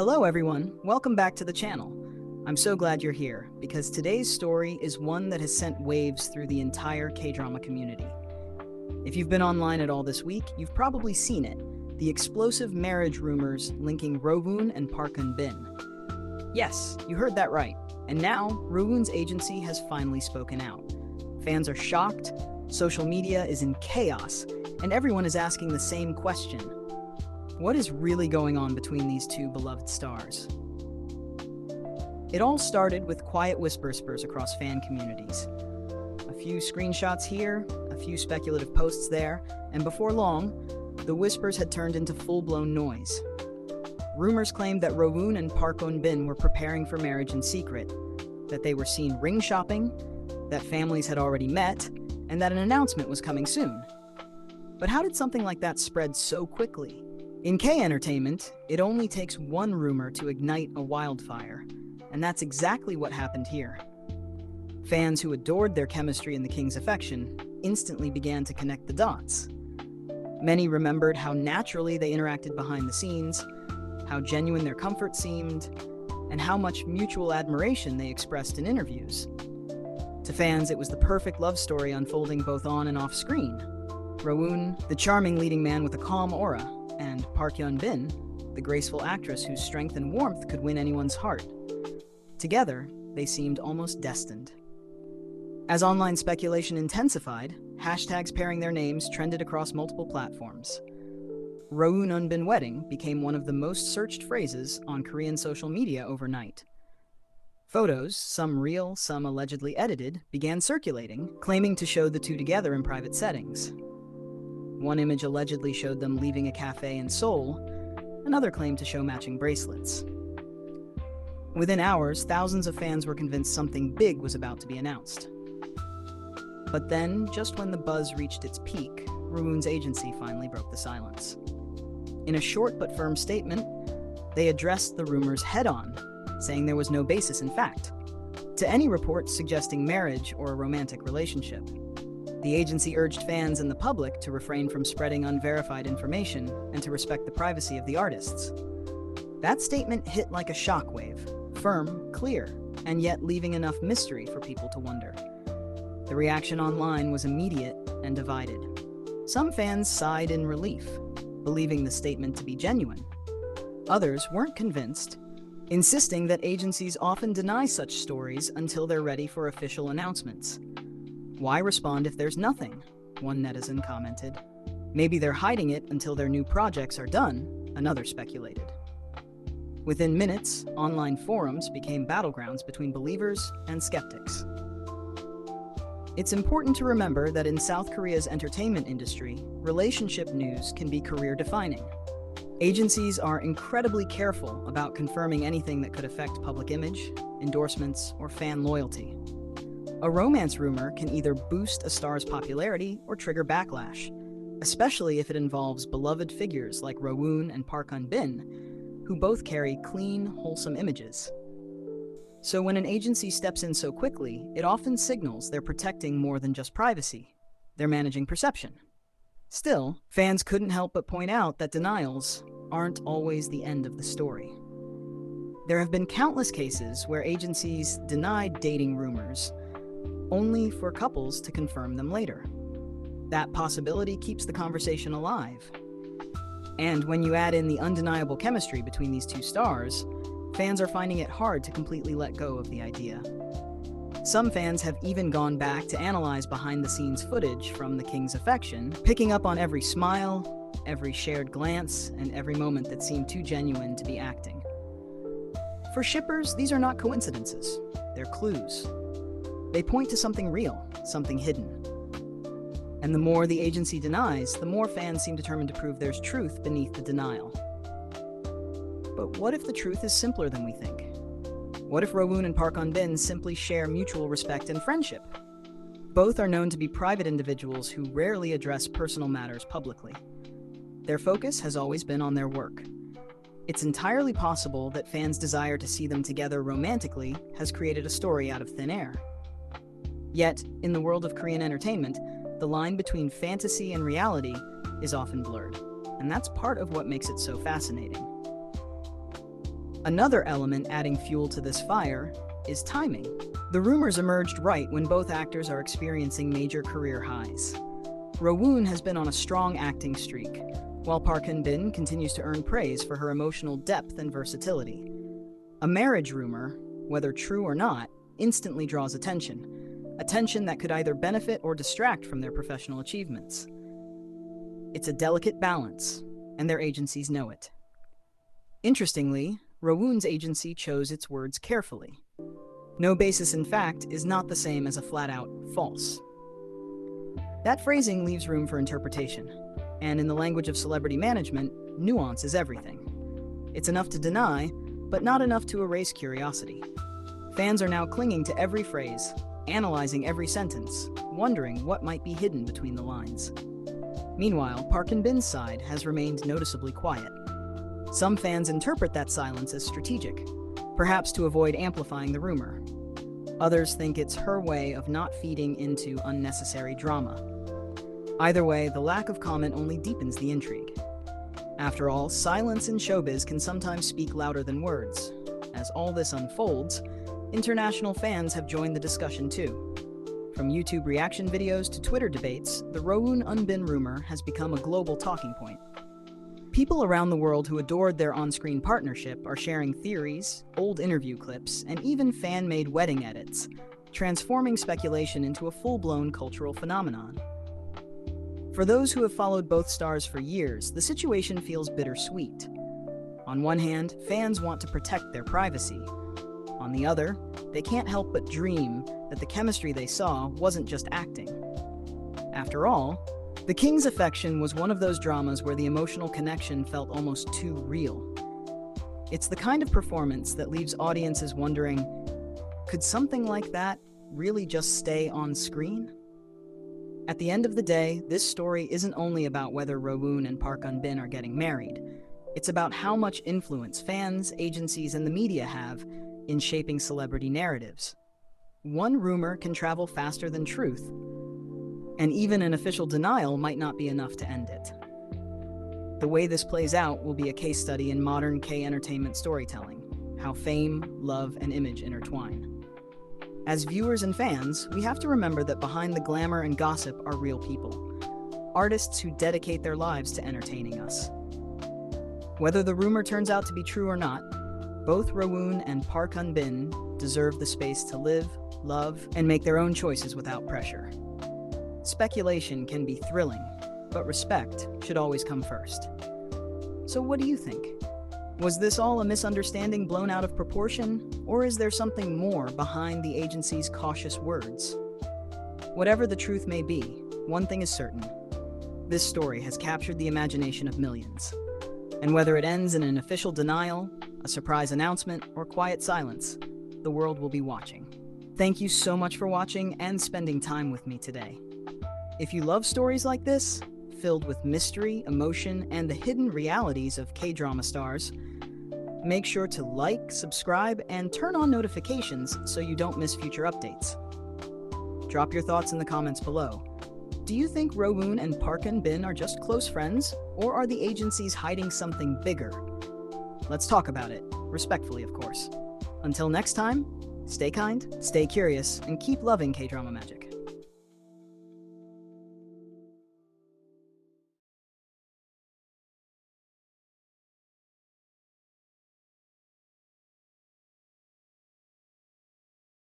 Hello everyone, welcome back to the channel. I'm so glad you're here, because today's story is one that has sent waves through the entire K-drama community. If you've been online at all this week, you've probably seen it, the explosive marriage rumors linking Rowoon and Park Eun. Yes, you heard that right, and now Rowoon's agency has finally spoken out. Fans are shocked, social media is in chaos, and everyone is asking the same question. What is really going on between these two beloved stars? It all started with quiet whispers across fan communities. A few screenshots here, a few speculative posts there, and before long, the whispers had turned into full-blown noise. Rumors claimed that Rowoon and Park Eun were preparing for marriage in secret, that they were seen ring shopping, that families had already met, and that an announcement was coming soon. But how did something like that spread so quickly? In K-entertainment, it only takes one rumor to ignite a wildfire, and that's exactly what happened here. Fans who adored their chemistry and the king's affection instantly began to connect the dots. Many remembered how naturally they interacted behind the scenes, how genuine their comfort seemed, and how much mutual admiration they expressed in interviews. To fans, it was the perfect love story unfolding both on and off screen. Rowoon, the charming leading man with a calm aura, and Park Eun, the graceful actress whose strength and warmth could win anyone's heart. Together, they seemed almost destined. As online speculation intensified, hashtags pairing their names trended across multiple platforms. Rowoon and wedding became one of the most searched phrases on Korean social media overnight. Photos, some real, some allegedly edited, began circulating, claiming to show the two together in private settings. One image allegedly showed them leaving a cafe in Seoul, another claimed to show matching bracelets. Within hours, thousands of fans were convinced something big was about to be announced. But then, just when the buzz reached its peak, Rowoon's agency finally broke the silence. In a short but firm statement, they addressed the rumors head-on, saying there was no basis in fact to any reports suggesting marriage or a romantic relationship. The agency urged fans and the public to refrain from spreading unverified information and to respect the privacy of the artists. That statement hit like a shockwave, firm, clear, and yet leaving enough mystery for people to wonder. The reaction online was immediate and divided. Some fans sighed in relief, believing the statement to be genuine. Others weren't convinced, insisting that agencies often deny such stories until they're ready for official announcements. Why respond if there's nothing? One netizen commented. Maybe they're hiding it until their new projects are done, another speculated. Within minutes, online forums became battlegrounds between believers and skeptics. It's important to remember that in South Korea's entertainment industry, relationship news can be career-defining. Agencies are incredibly careful about confirming anything that could affect public image, endorsements, or fan loyalty. A romance rumor can either boost a star's popularity or trigger backlash, especially if it involves beloved figures like Rowoon and Park Eun, who both carry clean, wholesome images. So when an agency steps in so quickly, it often signals they're protecting more than just privacy. They're managing perception. Still, fans couldn't help but point out that denials aren't always the end of the story. There have been countless cases where agencies denied dating rumors, only for couples to confirm them later. That possibility keeps the conversation alive. And when you add in the undeniable chemistry between these two stars, fans are finding it hard to completely let go of the idea. Some fans have even gone back to analyze behind-the-scenes footage from the king's affection, picking up on every smile, every shared glance, and every moment that seemed too genuine to be acting. For shippers, these are not coincidences. They're clues. They point to something real, something hidden. And the more the agency denies, the more fans seem determined to prove there's truth beneath the denial. But what if the truth is simpler than we think? What if Rowoon and Park Eun simply share mutual respect and friendship? Both are known to be private individuals who rarely address personal matters publicly. Their focus has always been on their work. It's entirely possible that fans' desire to see them together romantically has created a story out of thin air. Yet, in the world of Korean entertainment, the line between fantasy and reality is often blurred, and that's part of what makes it so fascinating. Another element adding fuel to this fire is timing. The rumors emerged right when both actors are experiencing major career highs. Rowoon has been on a strong acting streak, while Park Eun continues to earn praise for her emotional depth and versatility. A marriage rumor, whether true or not, instantly draws attention that could either benefit or distract from their professional achievements. It's a delicate balance, and their agencies know it. Interestingly, Rowoon's agency chose its words carefully. No basis in fact is not the same as a flat-out false. That phrasing leaves room for interpretation, and in the language of celebrity management, nuance is everything. It's enough to deny, but not enough to erase curiosity. Fans are now clinging to every phrase, analyzing every sentence, wondering what might be hidden between the lines. Meanwhile, Park Eun-bin's side has remained noticeably quiet. Some fans interpret that silence as strategic, perhaps to avoid amplifying the rumor. Others think it's her way of not feeding into unnecessary drama. Either way, the lack of comment only deepens the intrigue. After all, silence in showbiz can sometimes speak louder than words. As all this unfolds, international fans have joined the discussion too. From YouTube reaction videos to Twitter debates, the Rowoon-Eun rumor has become a global talking point. People around the world who adored their on-screen partnership are sharing theories, old interview clips, and even fan-made wedding edits, transforming speculation into a full-blown cultural phenomenon. For those who have followed both stars for years, the situation feels bittersweet. On one hand, fans want to protect their privacy. On the other, they can't help but dream that the chemistry they saw wasn't just acting. After all, The King's Affection was one of those dramas where the emotional connection felt almost too real. It's the kind of performance that leaves audiences wondering, could something like that really just stay on screen? At the end of the day, this story isn't only about whether Rowoon and Park Eun-bin are getting married. It's about how much influence fans, agencies, and the media have in shaping celebrity narratives. One rumor can travel faster than truth, and even an official denial might not be enough to end it. The way this plays out will be a case study in modern K-entertainment storytelling, how fame, love, and image intertwine. As viewers and fans, we have to remember that behind the glamour and gossip are real people, artists who dedicate their lives to entertaining us. Whether the rumor turns out to be true or not, both Rowoon and Park Eun-bin deserve the space to live, love, and make their own choices without pressure. Speculation can be thrilling, but respect should always come first. So what do you think? Was this all a misunderstanding blown out of proportion, or is there something more behind the agency's cautious words? Whatever the truth may be, one thing is certain. This story has captured the imagination of millions. And whether it ends in an official denial, a surprise announcement, or quiet silence, the world will be watching. Thank you so much for watching and spending time with me today. If you love stories like this, filled with mystery, emotion, and the hidden realities of K-drama stars, make sure to like, subscribe, and turn on notifications so you don't miss future updates. Drop your thoughts in the comments below. Do you think Rowoon and Park Eun-bin are just close friends, or are the agencies hiding something bigger? Let's talk about it, respectfully of course. Until next time, stay kind, stay curious, and keep loving K-drama magic.